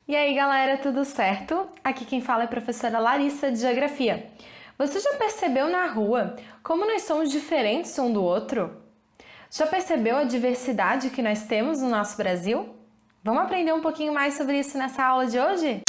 E aí, galera, tudo certo? Aqui quem fala é a professora Larissa de Geografia. Você já percebeu na rua como nós somos diferentes um do outro? Já percebeu a diversidade que nós temos no nosso Brasil? Vamos aprender um pouquinho mais sobre isso nessa aula de hoje?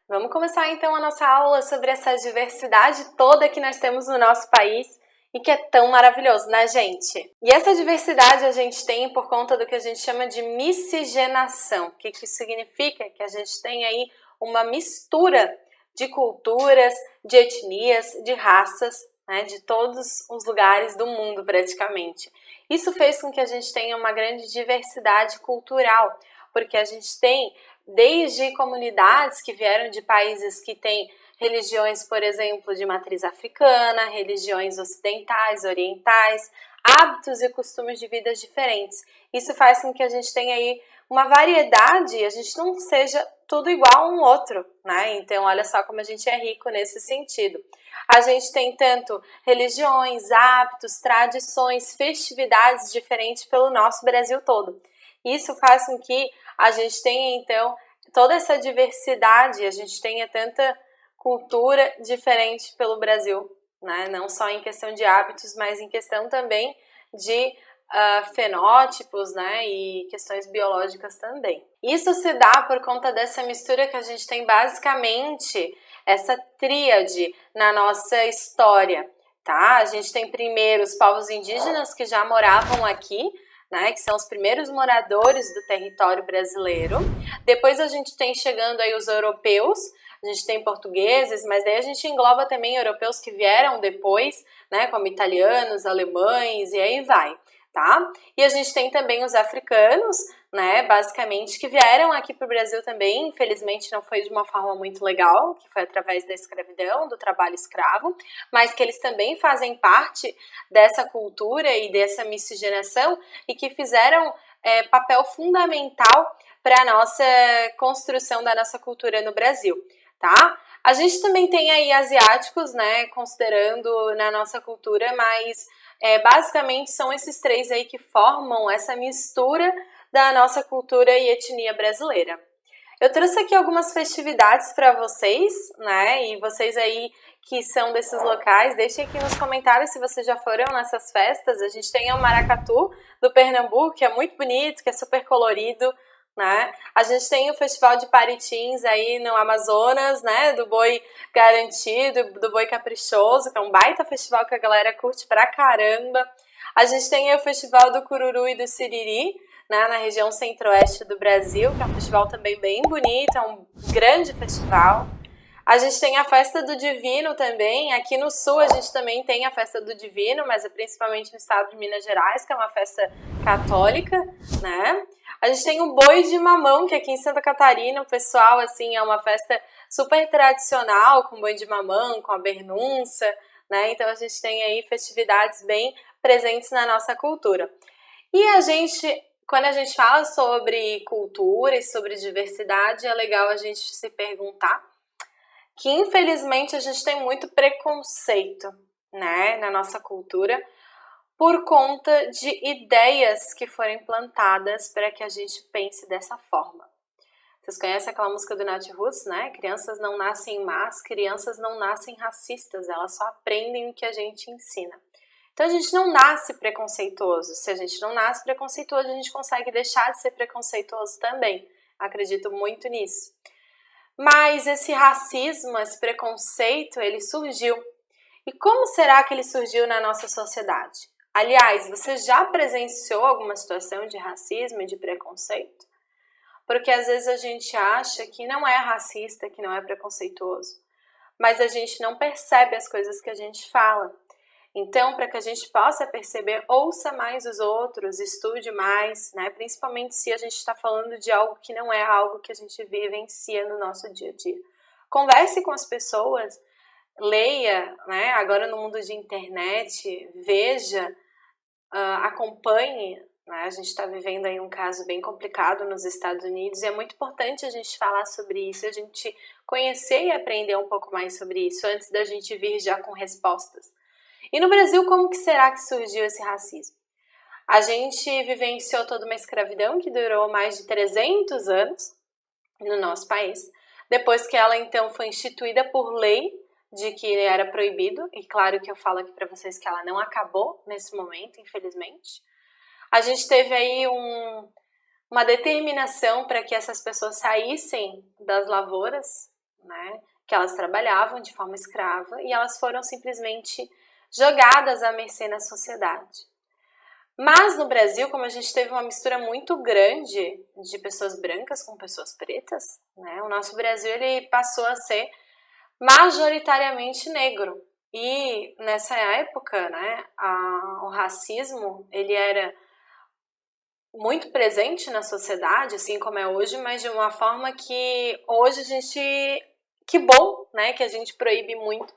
Vamos começar então a nossa aula sobre essa diversidade toda que nós temos no nosso país e que é tão maravilhoso, né, gente? E essa diversidade a gente tem por conta do que a gente chama de miscigenação. O que isso significa? Que a gente tem aí uma mistura de culturas, de etnias, de raças, né, de todos os lugares do mundo praticamente. Isso fez com que a gente tenha uma grande diversidade cultural, porque a gente tem desde comunidades que vieram de países que têm religiões, por exemplo, de matriz africana, religiões ocidentais, orientais, hábitos e costumes de vida diferentes. Isso faz com que a gente tenha aí uma variedade e a gente não seja tudo igual a um outro, né? Então, olha só como a gente é rico nesse sentido. A gente tem tanto religiões, hábitos, tradições, festividades diferentes pelo nosso Brasil todo. Isso faz com que a gente tenha, então, toda essa diversidade, a gente tenha tanta cultura diferente pelo Brasil, né? Não só em questão de hábitos, mas em questão também de fenótipos, né? E questões biológicas também. Isso se dá por conta dessa mistura que a gente tem basicamente, essa tríade na nossa história, tá? A gente tem primeiro os povos indígenas que já moravam aqui, né, que são os primeiros moradores do território brasileiro. Depois a gente tem chegando aí os europeus, a gente tem portugueses, mas daí a gente engloba também europeus que vieram depois, né, como italianos, alemães e aí vai, tá? E a gente tem também os africanos, né, basicamente, que vieram aqui para o Brasil também, infelizmente não foi de uma forma muito legal, que foi através da escravidão, do trabalho escravo, mas que eles também fazem parte dessa cultura e dessa miscigenação e que fizeram papel fundamental para a nossa construção da nossa cultura no Brasil, tá? A gente também tem aí asiáticos, né, considerando na nossa cultura, mas basicamente são esses três aí que formam essa mistura da nossa cultura e etnia brasileira. Eu trouxe aqui algumas festividades para vocês, né? E vocês aí que são desses locais, deixem aqui nos comentários se vocês já foram nessas festas. A gente tem o Maracatu do Pernambuco, que é muito bonito, que é super colorido, né? A gente tem o Festival de Paritins aí no Amazonas, né? Do boi garantido, do boi caprichoso, que é um baita festival que a galera curte pra caramba. A gente tem aí o Festival do Cururu e do Siriri, né, na região centro-oeste do Brasil, que é um festival também bem bonito, é um grande festival. A gente tem a Festa do Divino também, aqui no sul a gente também tem a Festa do Divino, mas é principalmente no estado de Minas Gerais, que é uma festa católica, né? A gente tem o Boi de Mamão, que aqui em Santa Catarina, o pessoal, assim, é uma festa super tradicional, com boi de mamão, com a bernunça, né? Então a gente tem aí festividades bem presentes na nossa cultura. E quando a gente fala sobre cultura e sobre diversidade, é legal a gente se perguntar que, infelizmente, a gente tem muito preconceito, né, na nossa cultura por conta de ideias que foram implantadas para que a gente pense dessa forma. Vocês conhecem aquela música do Nat Roots, né? Crianças não nascem más, crianças não nascem racistas, elas só aprendem o que a gente ensina. Então a gente não nasce preconceituoso. Se a gente não nasce preconceituoso, a gente consegue deixar de ser preconceituoso também. Acredito muito nisso. Mas esse racismo, esse preconceito, ele surgiu. E como será que ele surgiu na nossa sociedade? Aliás, você já presenciou alguma situação de racismo e de preconceito? Porque às vezes a gente acha que não é racista, que não é preconceituoso, mas a gente não percebe as coisas que a gente fala. Então, para que a gente possa perceber, ouça mais os outros, estude mais, né? Principalmente se a gente está falando de algo que não é algo que a gente vivencia no nosso dia a dia. Converse com as pessoas, leia, né? Agora no mundo de internet, veja, acompanhe, né? A gente está vivendo aí um caso bem complicado nos Estados Unidos e é muito importante a gente falar sobre isso, a gente conhecer e aprender um pouco mais sobre isso antes da gente vir já com respostas. E no Brasil, como que será que surgiu esse racismo? A gente vivenciou toda uma escravidão que durou mais de 300 anos no nosso país, depois que ela então foi instituída por lei de que era proibido, e claro que eu falo aqui para vocês que ela não acabou nesse momento, infelizmente. A gente teve aí uma determinação para que essas pessoas saíssem das lavouras, né, que elas trabalhavam de forma escrava, e elas foram simplesmente jogadas à mercê na sociedade. Mas no Brasil, como a gente teve uma mistura muito grande de pessoas brancas com pessoas pretas, né, o nosso Brasil ele passou a ser majoritariamente negro. E nessa época, né, o racismo ele era muito presente na sociedade, assim como é hoje, mas de uma forma que hoje a gente... Que bom, né, que a gente proíbe muito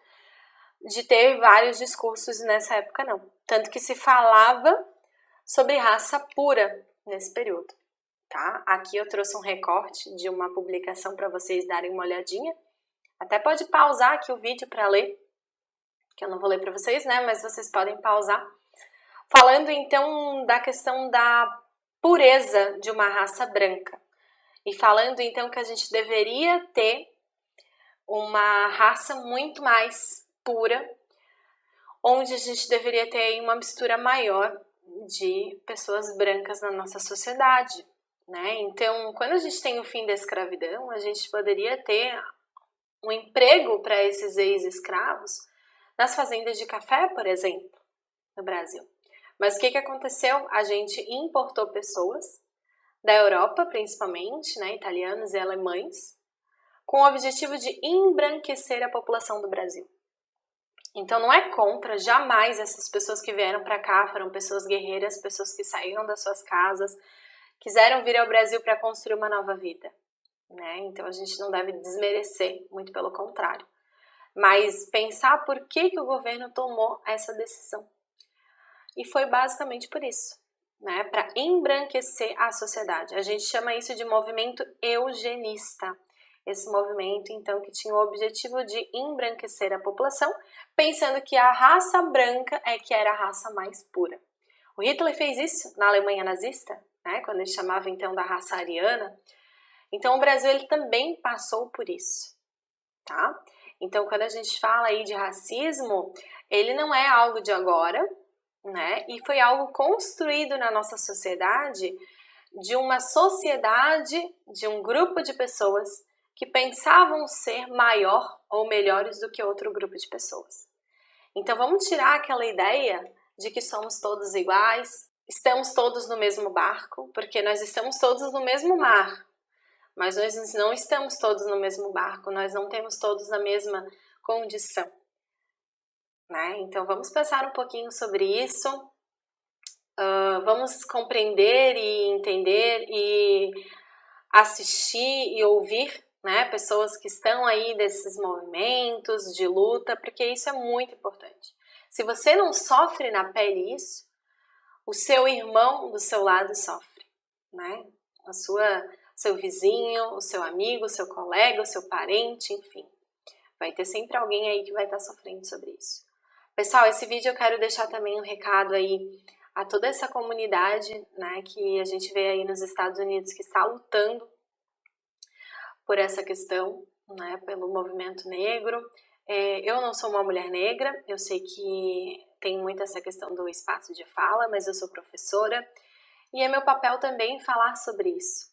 de ter vários discursos, nessa época não. Tanto que se falava sobre raça pura nesse período, tá? Aqui eu trouxe um recorte de uma publicação para vocês darem uma olhadinha. Até pode pausar aqui o vídeo para ler, que eu não vou ler para vocês, né, mas vocês podem pausar. Falando então da questão da pureza de uma raça branca. E falando então que a gente deveria ter uma raça muito mais pura, onde a gente deveria ter uma mistura maior de pessoas brancas na nossa sociedade, né? Então, quando a gente tem o fim da escravidão, a gente poderia ter um emprego para esses ex-escravos nas fazendas de café, por exemplo, no Brasil. Mas o que aconteceu? A gente importou pessoas da Europa, principalmente, né, italianos e alemães, com o objetivo de embranquecer a população do Brasil. Então não é contra, jamais essas pessoas que vieram para cá foram pessoas guerreiras, pessoas que saíram das suas casas, quiseram vir ao Brasil para construir uma nova vida, né? Então a gente não deve desmerecer, muito pelo contrário. Mas pensar por que o governo tomou essa decisão. E foi basicamente por isso, né? Para embranquecer a sociedade. A gente chama isso de movimento eugenista. Esse movimento, então, que tinha o objetivo de embranquecer a população, pensando que a raça branca é que era a raça mais pura. O Hitler fez isso na Alemanha nazista, né? Quando ele chamava, então, da raça ariana. Então, o Brasil ele também passou por isso, tá? Então, quando a gente fala aí de racismo, ele não é algo de agora, né? E foi algo construído na nossa sociedade, de uma sociedade, de um grupo de pessoas que pensavam ser maior ou melhores do que outro grupo de pessoas. Então vamos tirar aquela ideia de que somos todos iguais, estamos todos no mesmo barco, porque nós estamos todos no mesmo mar, mas nós não estamos todos no mesmo barco, nós não temos todos a mesma condição, né? Então vamos pensar um pouquinho sobre isso, vamos compreender e entender e assistir e ouvir, né, pessoas que estão aí desses movimentos de luta, porque isso é muito importante. Se você não sofre na pele isso, o seu irmão do seu lado sofre, né? Seu vizinho, o seu amigo, o seu colega, o seu parente, enfim. Vai ter sempre alguém aí que vai estar sofrendo sobre isso. Pessoal, esse vídeo eu quero deixar também um recado aí a toda essa comunidade, né, que a gente vê aí nos Estados Unidos que está lutando por essa questão, né, pelo movimento negro. Eu não sou uma mulher negra, eu sei que tem muito essa questão do espaço de fala, mas eu sou professora e é meu papel também falar sobre isso.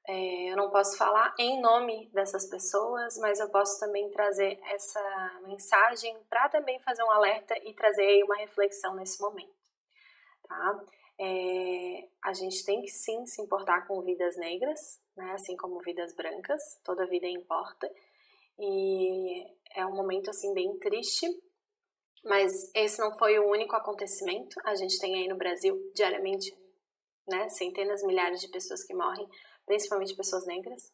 Eu não posso falar em nome dessas pessoas, mas eu posso também trazer essa mensagem para também fazer um alerta e trazer aí uma reflexão nesse momento, tá? A gente tem que sim se importar com vidas negras, né, assim como vidas brancas, toda vida importa, e é um momento assim bem triste, mas esse não foi o único acontecimento. A gente tem aí no Brasil diariamente, né, centenas, milhares de pessoas que morrem, principalmente pessoas negras,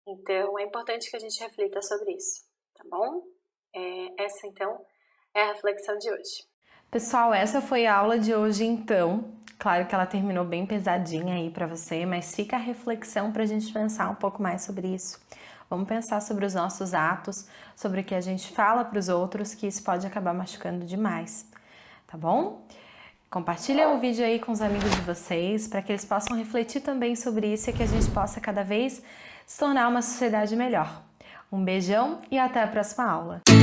então é importante que a gente reflita sobre isso, tá bom? Essa então é a reflexão de hoje. Pessoal, essa foi a aula de hoje então. Claro que ela terminou bem pesadinha aí para você, mas fica a reflexão para a gente pensar um pouco mais sobre isso. Vamos pensar sobre os nossos atos, sobre o que a gente fala para os outros, que isso pode acabar machucando demais, tá bom? Compartilha o vídeo aí com os amigos de vocês, para que eles possam refletir também sobre isso e que a gente possa cada vez se tornar uma sociedade melhor. Um beijão e até a próxima aula!